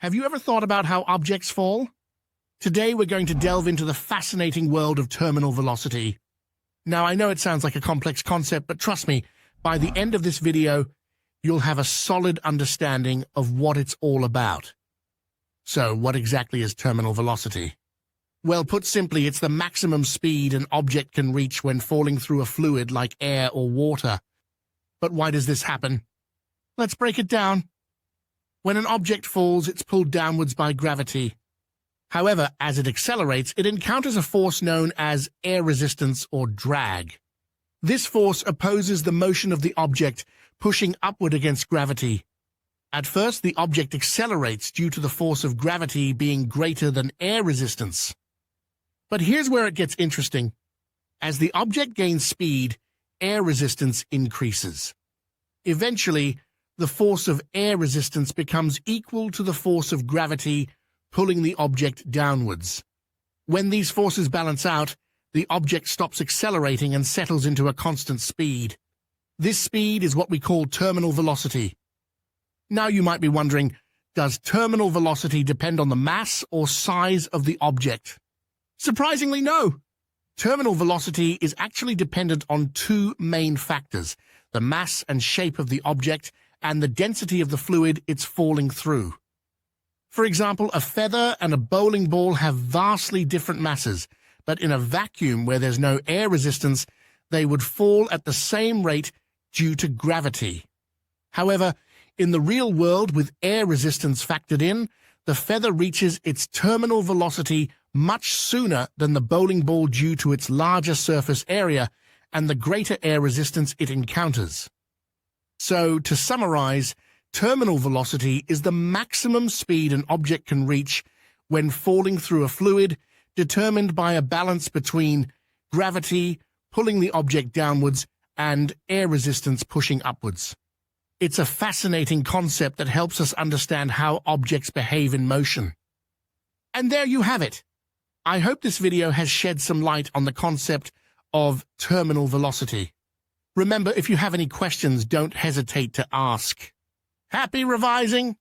Have you ever thought about how objects fall? Today we're going to delve into the fascinating world of terminal velocity. Now, I know it sounds like a complex concept, but trust me, by the end of this video, you'll have a solid understanding of what it's all about. So, what exactly is terminal velocity? Well, put simply, it's the maximum speed an object can reach when falling through a fluid like air or water. But why does this happen? Let's break it down. When an object falls, it's pulled downwards by gravity. However, as it accelerates, it encounters a force known as air resistance or drag. This force opposes the motion of the object, pushing upward against gravity. At first, the object accelerates due to the force of gravity being greater than air resistance. But here's where it gets interesting. As the object gains speed, air resistance increases. Eventually, the force of air resistance becomes equal to the force of gravity, pulling the object downwards. When these forces balance out, the object stops accelerating and settles into a constant speed. This speed is what we call terminal velocity. Now you might be wondering, does terminal velocity depend on the mass or size of the object? Surprisingly, no. Terminal velocity is actually dependent on two main factors: the mass and shape of the object and the density of the fluid it's falling through. For example, a feather and a bowling ball have vastly different masses, but in a vacuum where there's no air resistance, they would fall at the same rate due to gravity. However, in the real world, with air resistance factored in, the feather reaches its terminal velocity much sooner than the bowling ball due to its larger surface area and the greater air resistance it encounters. So, to summarize, terminal velocity is the maximum speed an object can reach when falling through a fluid, determined by a balance between gravity pulling the object downwards and air resistance pushing upwards. It's a fascinating concept that helps us understand how objects behave in motion. And there you have it. I hope this video has shed some light on the concept of terminal velocity. Remember, if you have any questions, don't hesitate to ask. Happy revising!